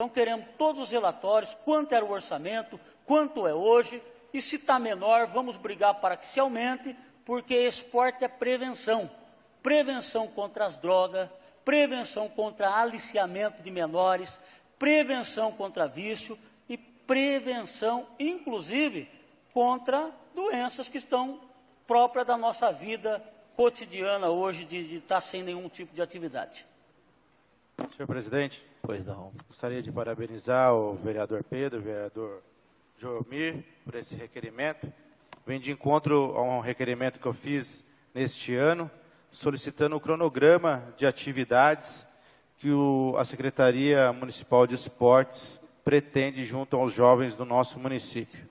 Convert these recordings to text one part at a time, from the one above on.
Então, queremos todos os relatórios, quanto era o orçamento, quanto é hoje, e se está menor, vamos brigar para que se aumente, porque esporte é prevenção. Prevenção contra as drogas, prevenção contra aliciamento de menores, prevenção contra vício e prevenção, inclusive, contra doenças que estão próprias da nossa vida cotidiana hoje, de estar sem nenhum tipo de atividade. Senhor presidente, Pois não. gostaria de parabenizar o vereador Pedro, o vereador Joelmir, por esse requerimento. Vem de encontro a um requerimento que eu fiz neste ano, solicitando o cronograma de atividades que a Secretaria Municipal de Esportes pretende junto aos jovens do nosso município.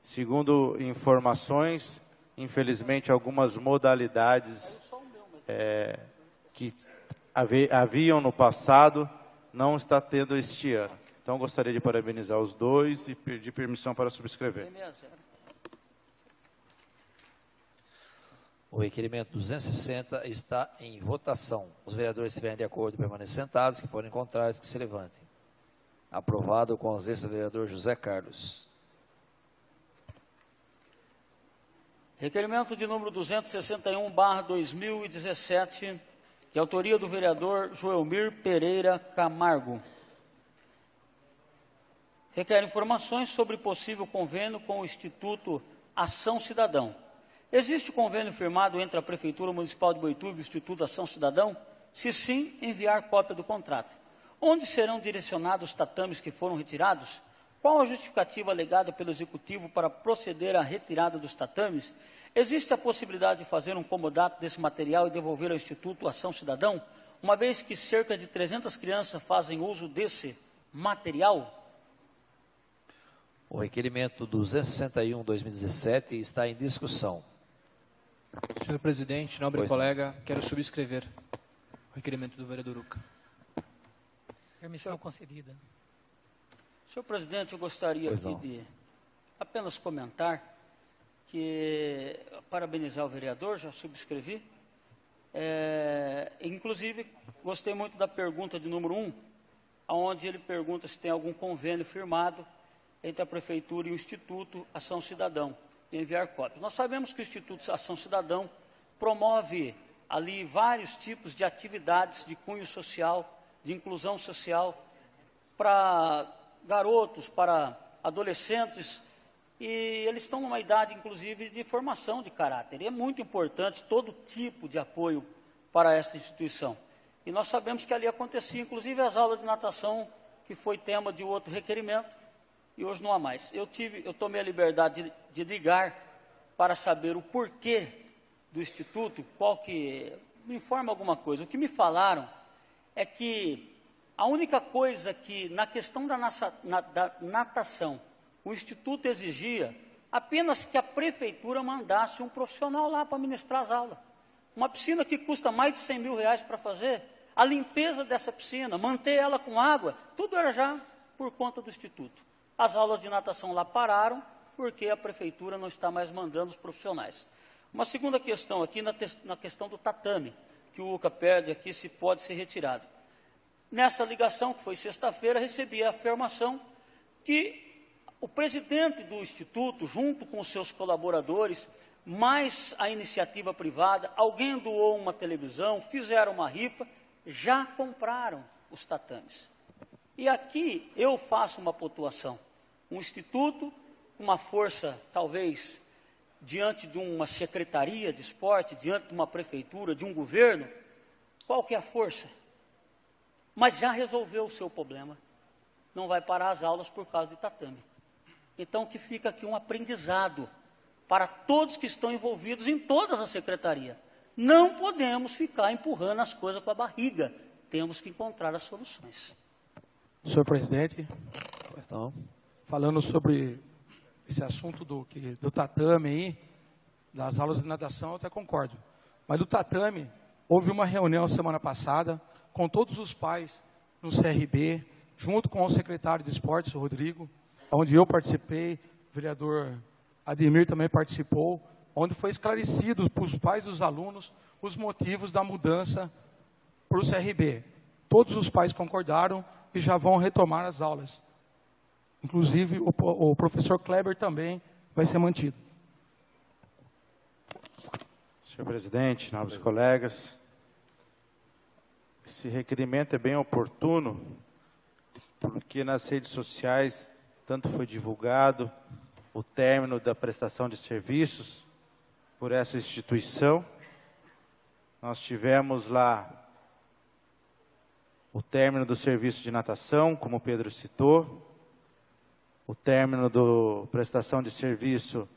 Segundo informações, infelizmente, algumas modalidades que haviam no passado não está tendo este ano. Então, gostaria de parabenizar os dois e pedir permissão para subscrever. O requerimento 260 está em votação. Os vereadores, se estiverem de acordo, permaneçam sentados. Que forem contrários, que se levantem. Aprovado com ausência do vereador José Carlos. Requerimento de número 261/2017, de autoria do vereador Joelmir Pereira Camargo. Requer informações sobre possível convênio com o Instituto Ação Cidadão. Existe convênio firmado entre a Prefeitura Municipal de Boituva e o Instituto Ação Cidadão? Se sim, enviar cópia do contrato. Onde serão direcionados os tatames que foram retirados? Qual a justificativa alegada pelo Executivo para proceder à retirada dos tatames? Existe a possibilidade de fazer um comodato desse material e devolver ao Instituto Ação Cidadão, uma vez que cerca de 300 crianças fazem uso desse material? O requerimento 261/2017 está em discussão. Senhor presidente, nobre Pois colega, quero subscrever o requerimento do vereador Uca. Permissão concedida. Senhor presidente, eu gostaria aqui de apenas comentar que, parabenizar o vereador, já subscrevi. Inclusive, gostei muito da pergunta de número 1, onde ele pergunta se tem algum convênio firmado entre a Prefeitura e o Instituto Ação Cidadão, e enviar cópias. Nós sabemos que o Instituto Ação Cidadão promove ali vários tipos de atividades de cunho social, de inclusão social, para garotos, para adolescentes, e eles estão numa idade, inclusive, de formação de caráter. E é muito importante todo tipo de apoio para esta instituição. E nós sabemos que ali acontecia, inclusive, as aulas de natação, que foi tema de outro requerimento, e hoje não há mais. Eu tomei a liberdade de ligar para saber o porquê do Instituto, me informa alguma coisa. O que me falaram é que a única coisa que, na questão da natação, o Instituto exigia apenas que a Prefeitura mandasse um profissional lá para ministrar as aulas. Uma piscina que custa mais de 100 mil reais para fazer, a limpeza dessa piscina, manter ela com água, tudo era já por conta do Instituto. As aulas de natação lá pararam, porque a Prefeitura não está mais mandando os profissionais. Uma segunda questão aqui, na questão do tatame, que o UCA pede aqui se pode ser retirado. Nessa ligação, que foi sexta-feira, recebi a afirmação que o presidente do Instituto, junto com os seus colaboradores, mais a iniciativa privada, alguém doou uma televisão, fizeram uma rifa, já compraram os tatames. E aqui eu faço uma pontuação. Um instituto com uma força, talvez, diante de uma secretaria de esporte, diante de uma prefeitura, de um governo, qual que é a força? Mas já resolveu o seu problema. Não vai parar as aulas por causa de tatame. Então, que fica aqui um aprendizado para todos que estão envolvidos em todas as secretarias. Não podemos ficar empurrando as coisas com a barriga. Temos que encontrar as soluções. Senhor presidente, Então, falando sobre esse assunto do tatame aí, das aulas de natação, eu até concordo. Mas do tatame, houve uma reunião semana passada com todos os pais no CRB, junto com o secretário de esportes, o Rodrigo, onde eu participei, o vereador Ademir também participou, onde foi esclarecido para os pais dos alunos os motivos da mudança para o CRB. Todos os pais concordaram e já vão retomar as aulas. Inclusive, o professor Kleber também vai ser mantido. Senhor presidente, nobres colegas, esse requerimento é bem oportuno, porque nas redes sociais tanto foi divulgado o término da prestação de serviços por essa instituição. Nós tivemos lá o término do serviço de natação, como o Pedro citou, o término da prestação de serviço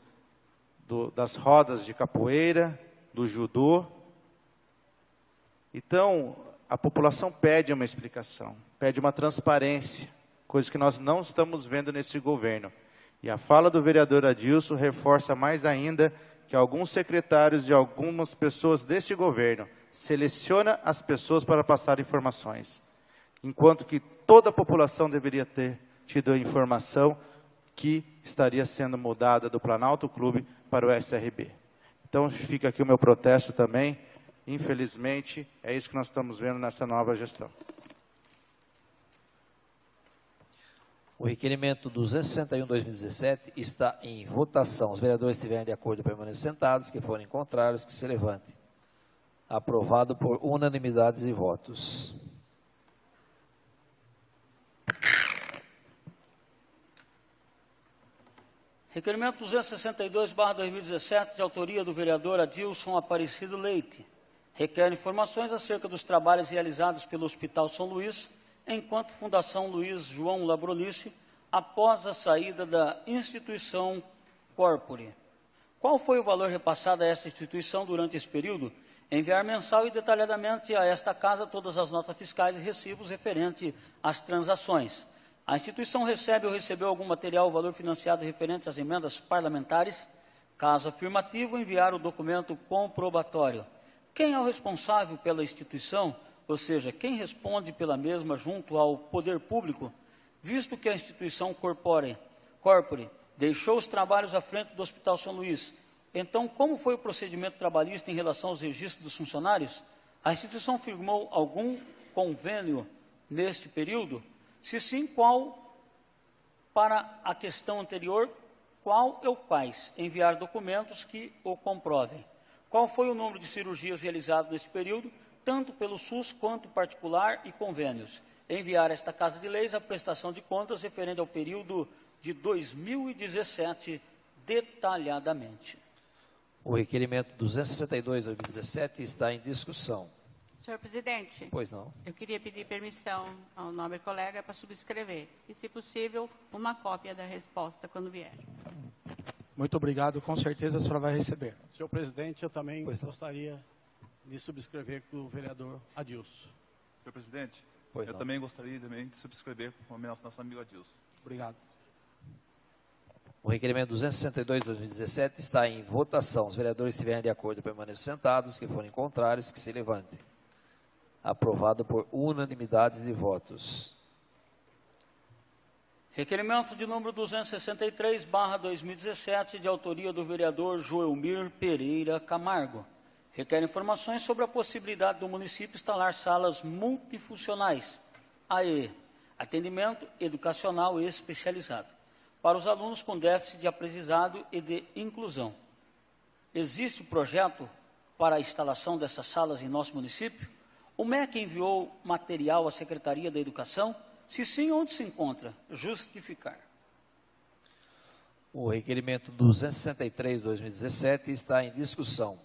das rodas de capoeira, do judô. Então, a população pede uma explicação, pede uma transparência, coisa que nós não estamos vendo nesse governo. E a fala do vereador Adilson reforça mais ainda que alguns secretários de algumas pessoas deste governo seleciona as pessoas para passar informações, enquanto que toda a população deveria ter tido a informação que estaria sendo mudada do Planalto Clube para o SRB. Então, fica aqui o meu protesto também. Infelizmente, é isso que nós estamos vendo nessa nova gestão. O requerimento 261/2017 está em votação. Os vereadores estiverem de acordo, permaneçam sentados. Que forem contrários, que se levante. Aprovado por unanimidade de votos. Requerimento 262/2017, de autoria do vereador Adilson Aparecido Leite. Requer informações acerca dos trabalhos realizados pelo Hospital São Luís, enquanto Fundação Luiz João Labronice, após a saída da instituição Corpore. Qual foi o valor repassado a esta instituição durante esse período? Enviar mensal e detalhadamente a esta casa todas as notas fiscais e recibos referentes às transações. A instituição recebe ou recebeu algum material ou valor financiado referente às emendas parlamentares? Caso afirmativo, enviar o documento comprobatório. Quem é o responsável pela instituição, ou seja, quem responde pela mesma junto ao poder público, visto que a instituição Corpore deixou os trabalhos à frente do Hospital São Luís? Então, como foi o procedimento trabalhista em relação aos registros dos funcionários? A instituição firmou algum convênio neste período? Se sim, qual? Para a questão anterior, qual ou quais? Enviar documentos que o comprovem. Qual foi o número de cirurgias realizadas neste período, tanto pelo SUS quanto particular e convênios? Enviar a esta Casa de Leis a prestação de contas referente ao período de 2017 detalhadamente. O requerimento 262/2017 está em discussão. Senhor presidente. Pois não. Eu queria pedir permissão ao nobre colega para subscrever. E, se possível, uma cópia da resposta quando vier. Muito obrigado, com certeza a senhora vai receber. Senhor presidente, eu também gostaria de subscrever com o vereador Adilson. Senhor presidente, pois eu não. também gostaria de subscrever com o nosso amigo Adilson. Obrigado. O requerimento 262/2017 está em votação. Os vereadores estiverem de acordo, permaneçam sentados. Que forem contrários, que se levantem. Aprovado por unanimidade de votos. Requerimento de número 263/2017, de autoria do vereador Joelmir Pereira Camargo. Requer informações sobre a possibilidade do município instalar salas multifuncionais, AE, atendimento educacional especializado, para os alunos com déficit de aprendizado e de inclusão. Existe projeto para a instalação dessas salas em nosso município? O MEC enviou material à Secretaria da Educação? Se sim, onde se encontra? Justificar. O requerimento 263/2017 está em discussão.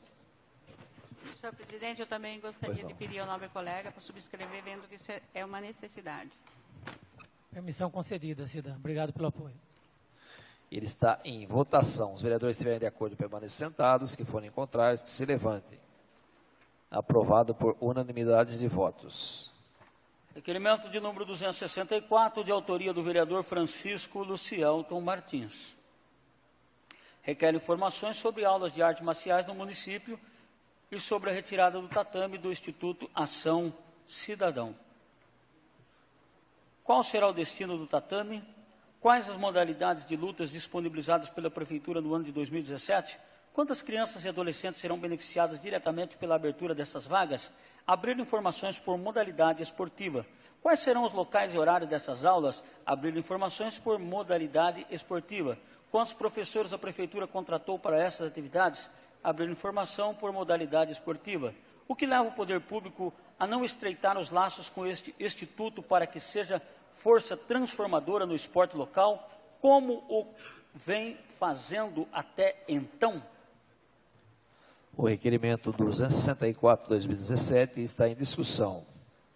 Senhor presidente, eu também gostaria de pedir ao nobre colega para subscrever, vendo que isso é uma necessidade. Permissão concedida, Cida. Obrigado pelo apoio. Ele está em votação. Os vereadores estiverem de acordo, permaneçam sentados. Que forem contrários, que se levantem. Aprovado por unanimidade de votos. Requerimento de número 264, de autoria do vereador Francisco Lucielton Martins. Requer informações sobre aulas de artes marciais no município e sobre a retirada do tatame do Instituto Ação Cidadão. Qual será o destino do tatame? Quais as modalidades de lutas disponibilizadas pela Prefeitura no ano de 2017? Quantas crianças e adolescentes serão beneficiadas diretamente pela abertura dessas vagas? Abrir informações por modalidade esportiva. Quais serão os locais e horários dessas aulas? Abrir informações por modalidade esportiva. Quantos professores a Prefeitura contratou para essas atividades? Abrir informação por modalidade esportiva. O que leva o poder público a não estreitar os laços com este instituto para que seja força transformadora no esporte local, como o vem fazendo até então? O requerimento 264/2017 está em discussão.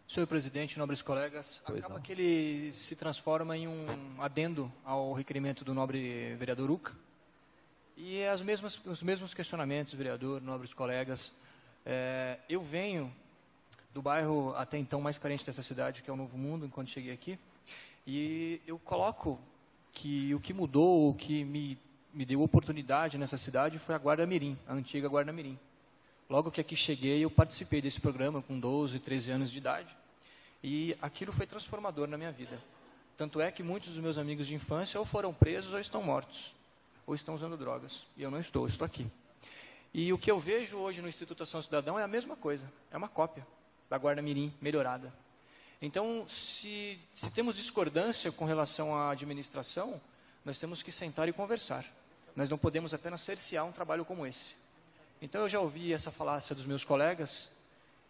Senhor presidente, nobres colegas, acaba que ele se transforma em um adendo ao requerimento do nobre vereador Uca. E os mesmos questionamentos, vereador, nobres colegas. Eu venho do bairro até então mais carente dessa cidade, que é o Novo Mundo, enquanto cheguei aqui. E eu coloco que o que mudou, o que me deu oportunidade nessa cidade foi a Guarda Mirim, a antiga Guarda Mirim. Logo que aqui cheguei, eu participei desse programa com 12, 13 anos de idade. E aquilo foi transformador na minha vida. Tanto é que muitos dos meus amigos de infância ou foram presos ou estão mortos. Ou estão usando drogas. E eu não estou aqui. E o que eu vejo hoje no Instituto Ação Cidadão é a mesma coisa. É uma cópia da Guarda Mirim melhorada. Então, se temos discordância com relação à administração, nós temos que sentar e conversar. Nós não podemos apenas cercear um trabalho como esse. Então, eu já ouvi essa falácia dos meus colegas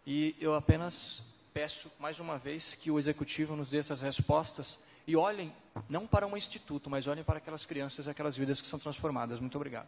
e eu apenas peço, mais uma vez, que o Executivo nos dê essas respostas e olhem, não para um instituto, mas olhem para aquelas crianças e aquelas vidas que são transformadas. Muito obrigado.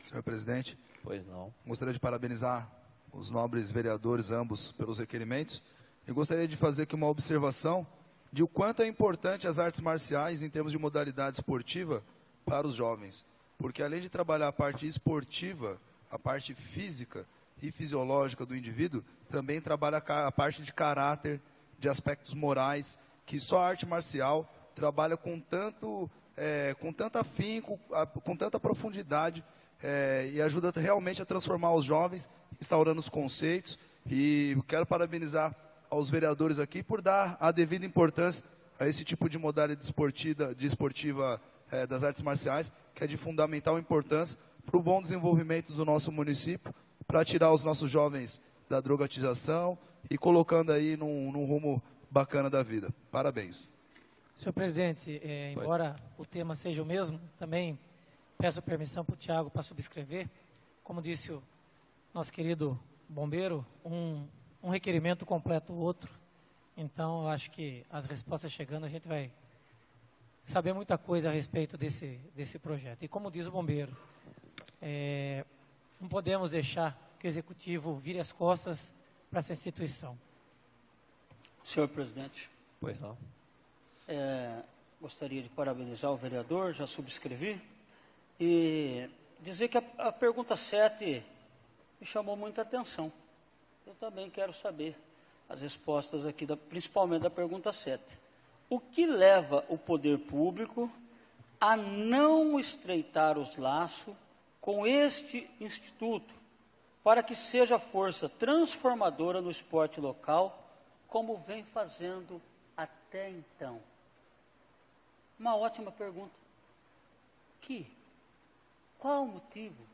Senhor presidente. Pois não. Gostaria de parabenizar os nobres vereadores, ambos, pelos requerimentos. E gostaria de fazer aqui uma observação de o quanto é importante as artes marciais em termos de modalidade esportiva para os jovens. Porque além de trabalhar a parte esportiva, a parte física e fisiológica do indivíduo, também trabalha a parte de caráter, de aspectos morais, que só a arte marcial trabalha com tanto afinco, com tanta profundidade, e ajuda realmente a transformar os jovens, instaurando os conceitos. E quero parabenizar aos vereadores aqui por dar a devida importância a esse tipo de modalidade esportiva das artes marciais, que é de fundamental importância para o bom desenvolvimento do nosso município, para tirar os nossos jovens da drogatização e colocando aí num rumo bacana da vida. Parabéns. Senhor presidente, embora o tema seja o mesmo, também peço permissão para o Tiago para subscrever. Como disse o nosso querido bombeiro, um requerimento completa o outro. Então, eu acho que as respostas chegando, a gente vai saber muita coisa a respeito desse projeto. E como diz o bombeiro, não podemos deixar que o Executivo vire as costas para essa instituição. Senhor presidente. Pois não. Gostaria de parabenizar o vereador, já subscrevi, e dizer que a pergunta 7 me chamou muita atenção. Eu também quero saber as respostas aqui, principalmente da pergunta 7. O que leva o poder público a não estreitar os laços com este instituto para que seja força transformadora no esporte local, como vem fazendo até então? Uma ótima pergunta. Qual o motivo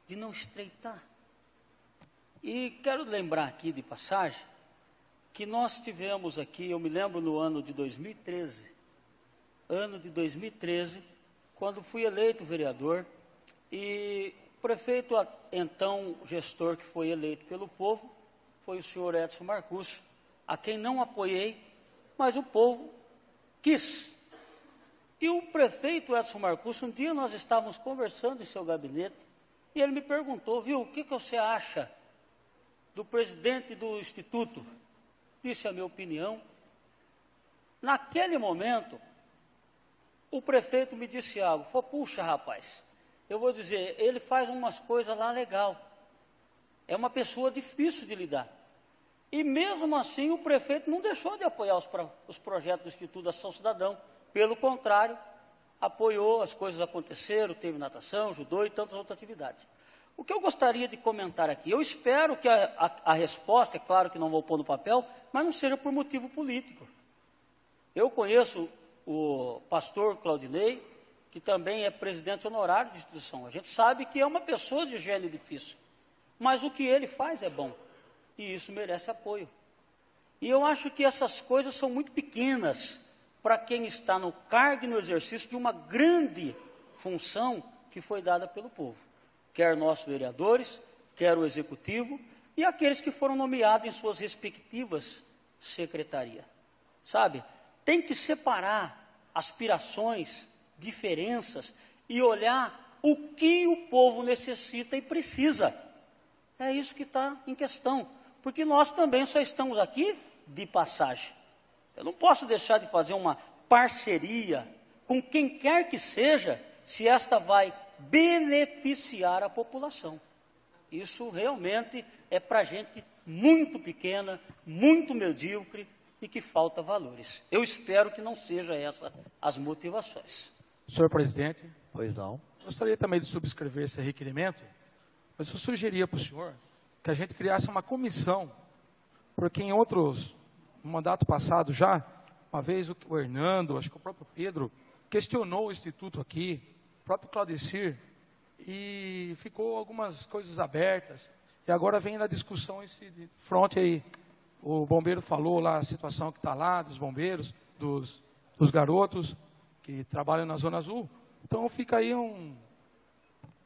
de não estreitar? E quero lembrar aqui de passagem que nós tivemos aqui, eu me lembro no ano de 2013, quando fui eleito vereador, e o prefeito, então gestor que foi eleito pelo povo, foi o senhor Edson Marcúcio, a quem não apoiei, mas o povo quis. E o prefeito Edson Marcúcio, um dia nós estávamos conversando em seu gabinete, e ele me perguntou, o que você acha do presidente do Instituto? Disse a minha opinião. Naquele momento, o prefeito me disse algo, falou, puxa rapaz, eu vou dizer, ele faz umas coisas lá legal, é uma pessoa difícil de lidar. E mesmo assim o prefeito não deixou de apoiar os projetos do Instituto Ação Cidadão, pelo contrário, apoiou, as coisas aconteceram, teve natação, judô e tantas outras atividades. O que eu gostaria de comentar aqui, eu espero que a resposta, é claro que não vou pôr no papel, mas não seja por motivo político. Eu conheço o pastor Claudinei, que também é presidente honorário de instituição. A gente sabe que é uma pessoa de gênio difícil, mas o que ele faz é bom, e isso merece apoio. E eu acho que essas coisas são muito pequenas para quem está no cargo e no exercício de uma grande função que foi dada pelo povo. Quer nossos vereadores, quer o executivo e aqueles que foram nomeados em suas respectivas secretarias. Sabe, tem que separar aspirações, diferenças e olhar o que o povo necessita e precisa. É isso que está em questão, porque nós também só estamos aqui de passagem. Eu não posso deixar de fazer uma parceria com quem quer que seja, se esta vai beneficiar a população. Isso realmente é para gente muito pequena, muito medíocre e que falta valores. Eu espero que não seja essa as motivações. Senhor presidente. Pois não. Gostaria também de subscrever esse requerimento, mas eu sugeria para o senhor que a gente criasse uma comissão, porque em outros, no mandato passado já, uma vez o Hernando, acho que o próprio Pedro, questionou o Instituto aqui, o próprio Claudecir, e ficou algumas coisas abertas, e agora vem na discussão esse fronte aí. O bombeiro falou lá a situação que está lá, dos bombeiros, dos garotos que trabalham na Zona Azul. Então fica aí um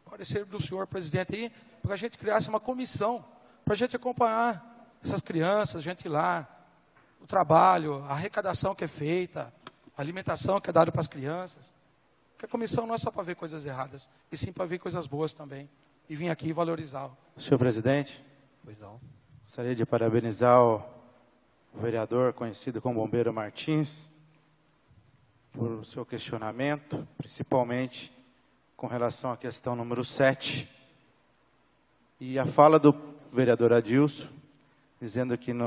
parecer do senhor presidente aí, para que a gente criasse uma comissão, para a gente acompanhar essas crianças, a gente ir lá, o trabalho, a arrecadação que é feita, a alimentação que é dada para as crianças. Porque a comissão não é só para ver coisas erradas, e sim para ver coisas boas também, e vir aqui valorizar. Senhor presidente, pois não. Gostaria de parabenizar o vereador conhecido como Bombeiro Martins por seu questionamento, principalmente com relação à questão número 7. E a fala do vereador Adilson, dizendo que no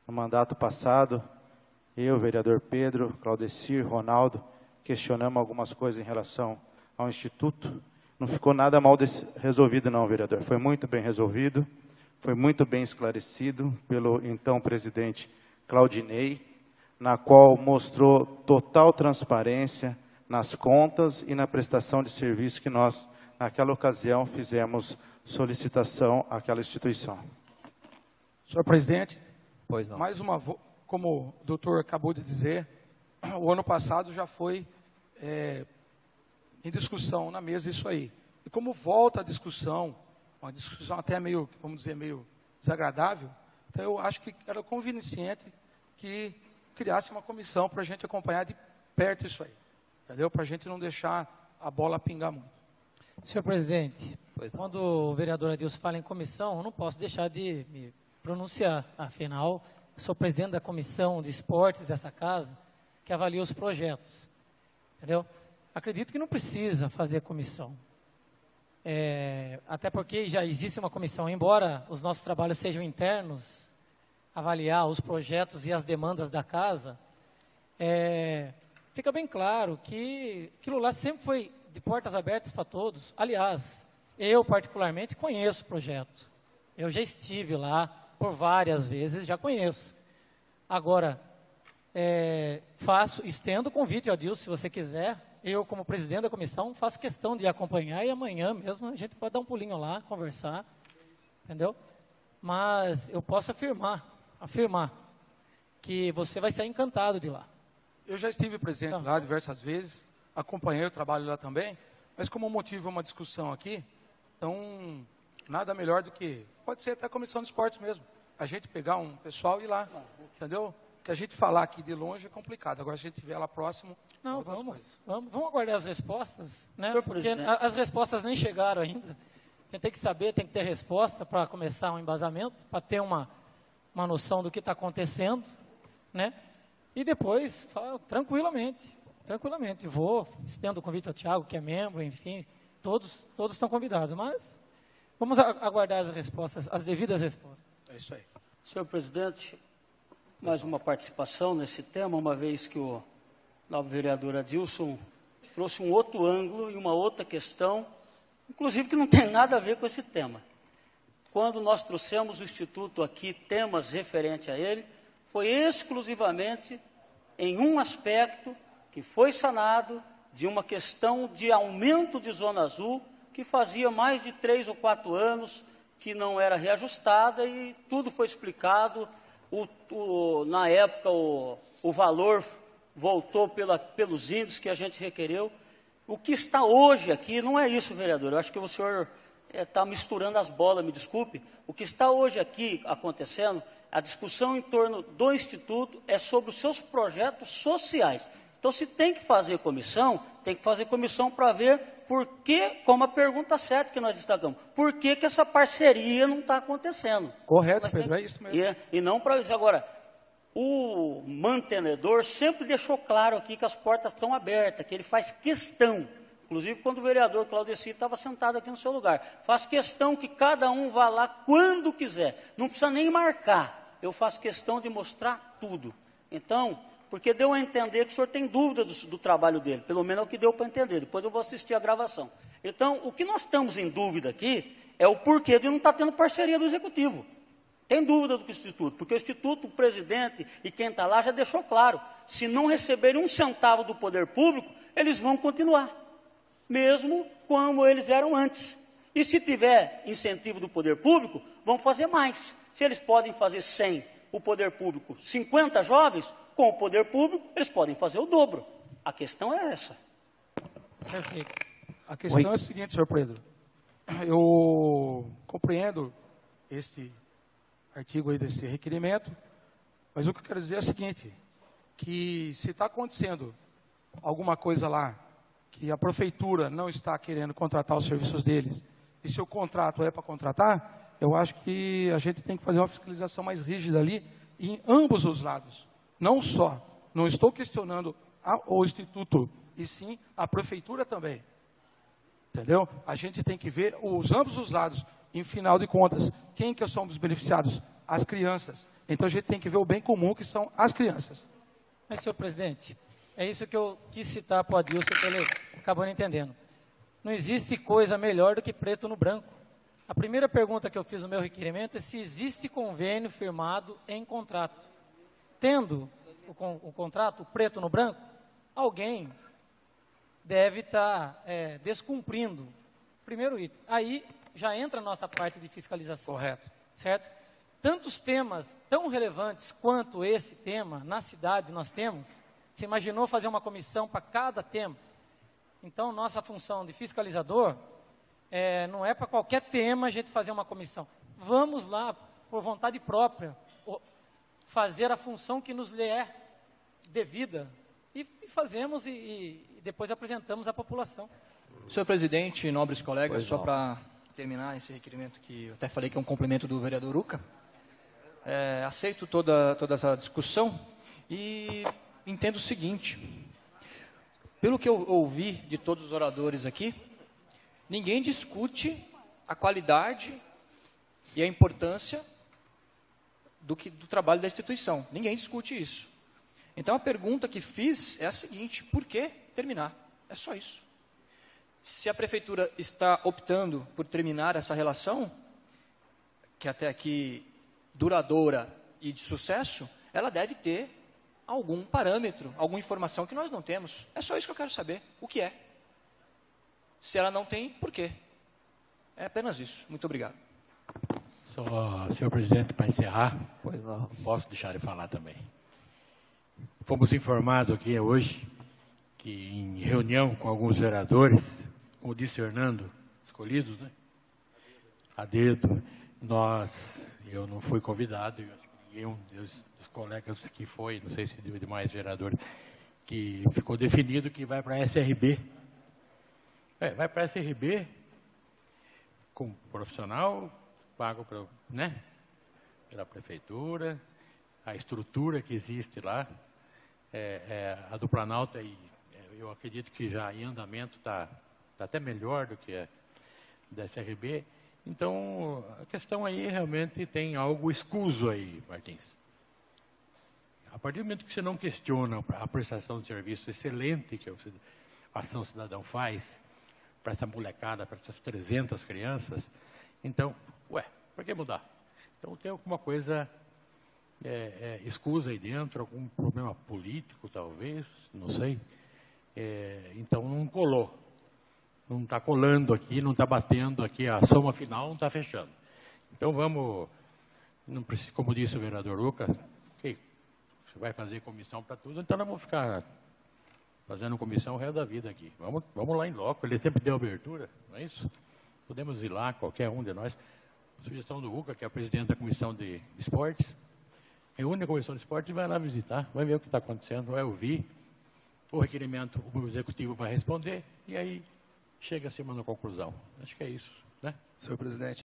mandato passado, eu, vereador Pedro, Claudecir, Ronaldo, questionamos algumas coisas em relação ao Instituto. Não ficou nada mal resolvido não, vereador. Foi muito bem resolvido, foi muito bem esclarecido pelo então presidente Claudinei, na qual mostrou total transparência nas contas e na prestação de serviço que nós, naquela ocasião, fizemos solicitação àquela instituição. Senhor presidente, pois não. Mais uma, como o doutor acabou de dizer, o ano passado já foi em discussão na mesa isso aí. E como volta a discussão, uma discussão até meio, vamos dizer, meio desagradável, então eu acho que era conveniente que criasse uma comissão para a gente acompanhar de perto isso aí, entendeu? Para a gente não deixar a bola pingar muito. Senhor presidente, quando o vereador Adilson fala em comissão, eu não posso deixar de me pronunciar. Afinal, eu sou presidente da comissão de esportes dessa casa, que avalia os projetos, entendeu? Acredito que não precisa fazer comissão. Até porque já existe uma comissão, embora os nossos trabalhos sejam internos, avaliar os projetos e as demandas da casa, fica bem claro que aquilo lá sempre foi de portas abertas para todos. Aliás, eu particularmente conheço o projeto. Eu já estive lá por várias vezes, já conheço. Agora, estendo o convite ao Adilson, se você quiser. Eu, como presidente da comissão, faço questão de acompanhar e amanhã mesmo a gente pode dar um pulinho lá, conversar, entendeu? Mas eu posso afirmar que você vai sair encantado de lá. Eu já estive presente lá diversas vezes, acompanhei o trabalho lá também, mas como motivo uma discussão aqui, então nada melhor do que, pode ser até a comissão de esportes mesmo, a gente pegar um pessoal e ir lá, entendeu? Que a gente falar aqui de longe é complicado, agora se a gente estiver lá próximo... Não, vamos aguardar as respostas, né? Porque as respostas nem chegaram ainda. A gente tem que saber, tem que ter resposta para começar um embasamento, para ter uma noção do que está acontecendo, né? E depois, tranquilamente, estendo o convite ao Thiago, que é membro, enfim, todos estão convidados, mas vamos aguardar as respostas, as devidas respostas. É isso aí. Senhor presidente, mais uma participação nesse tema, uma vez que o novo vereador Adilson trouxe um outro ângulo e uma outra questão, inclusive que não tem nada a ver com esse tema. Quando nós trouxemos o Instituto aqui, temas referentes a ele, foi exclusivamente em um aspecto que foi sanado de uma questão de aumento de Zona Azul, que fazia mais de 3 ou 4 anos que não era reajustada e tudo foi explicado Na época, o valor voltou pelos índices que a gente requereu. O que está hoje aqui não é isso, vereador. Eu acho que o senhor está misturando as bolas, me desculpe. O que está hoje aqui acontecendo, a discussão em torno do Instituto é sobre os seus projetos sociais. Então, se tem que fazer comissão, tem que fazer comissão para ver por que, como a pergunta 7 que nós destacamos, por que essa parceria não está acontecendo. Correto, Pedro, é isso mesmo. E não para isso. Agora, o mantenedor sempre deixou claro aqui que as portas estão abertas, que ele faz questão, inclusive quando o vereador Claudeci estava sentado aqui no seu lugar, faz questão que cada um vá lá quando quiser, não precisa nem marcar, eu faço questão de mostrar tudo. Então, porque deu a entender que o senhor tem dúvida do trabalho dele, pelo menos é o que deu para entender, depois eu vou assistir a gravação. Então, o que nós estamos em dúvida aqui é o porquê de não estar tendo parceria do Executivo. Tem dúvida do Instituto, porque o Instituto, o presidente e quem está lá já deixou claro, se não receberem um centavo do poder público, eles vão continuar, mesmo como eles eram antes. E se tiver incentivo do poder público, vão fazer mais. Se eles podem fazer 100, o poder público, 50 jovens, com o poder público, eles podem fazer o dobro. A questão é essa. Perfeito. A questão é a seguinte, senhor Pedro. Eu compreendo este artigo aí desse requerimento, mas o que eu quero dizer é o seguinte, que se está acontecendo alguma coisa lá, que a prefeitura não está querendo contratar os serviços deles, e se o contrato é para contratar, eu acho que a gente tem que fazer uma fiscalização mais rígida ali, em ambos os lados. Não só, não estou questionando o Instituto, e sim a prefeitura também. Entendeu? A gente tem que ver ambos os lados. Em final de contas, quem que são os beneficiados? As crianças. Então a gente tem que ver o bem comum, que são as crianças. Mas, senhor presidente, é isso que eu quis citar para o Adilson, que ele acabou não entendendo. Não existe coisa melhor do que preto no branco. A primeira pergunta que eu fiz no meu requerimento é se existe convênio firmado em contrato. Tendo o contrato preto no branco, alguém deve estar descumprindo. Primeiro item. Aí já entra a nossa parte de fiscalização. Correto. Certo? Tantos temas tão relevantes quanto esse tema na cidade nós temos. Você imaginou fazer uma comissão para cada tema? Então, nossa função de fiscalizador não é para qualquer tema a gente fazer uma comissão. Vamos lá, por vontade própria, fazer a função que nos lhe é devida. E fazemos e depois apresentamos à população. Senhor presidente, nobres colegas, só para terminar esse requerimento que eu até falei que é um complemento do vereador Uca, aceito toda essa discussão e entendo o seguinte, pelo que eu ouvi de todos os oradores aqui, ninguém discute a qualidade e a importância do trabalho da instituição, ninguém discute isso. Então a pergunta que fiz é a seguinte, por que terminar? É só isso. Se a prefeitura está optando por terminar essa relação, que até aqui duradoura e de sucesso, ela deve ter algum parâmetro, alguma informação que nós não temos. É só isso que eu quero saber. O que é? Se ela não tem, por quê? É apenas isso. Muito obrigado. Só, senhor presidente, para encerrar, pois não posso deixar de falar também. Fomos informados aqui hoje que em reunião com alguns vereadores, como disse o Hernando, escolhidos, né? A dedo, eu não fui convidado, eu acho que nenhum dos colegas que foi, não sei se deu demais vereador, que ficou definido que vai para a SRB. Vai para a SRB, como profissional, pago pela prefeitura, a estrutura que existe lá, a do Planalto, eu acredito que já em andamento está até melhor do que a da SRB. Então, a questão aí realmente tem algo escuso aí, Martins. A partir do momento que você não questiona a prestação de serviço excelente que a Ação Cidadão faz para essa molecada, para essas 300 crianças, então, por que mudar? Então, tem alguma coisa escusa aí dentro, algum problema político, talvez, não sei. Então, não colou. Não está colando aqui, não está batendo aqui, a soma final não está fechando. Então, vamos Não precisa, como disse o vereador Lucas, que você vai fazer comissão para tudo, então nós vamos ficar fazendo comissão o resto da vida aqui. Vamos lá em loco, ele sempre deu abertura, não é isso? Podemos ir lá, qualquer um de nós. Sugestão do Ruca, que é o presidente da comissão de esportes, reúne a comissão de esportes e vai lá visitar, vai ver o que está acontecendo, vai ouvir o requerimento, o executivo vai responder, e aí chega-se a uma conclusão. Acho que é isso, né? Senhor presidente.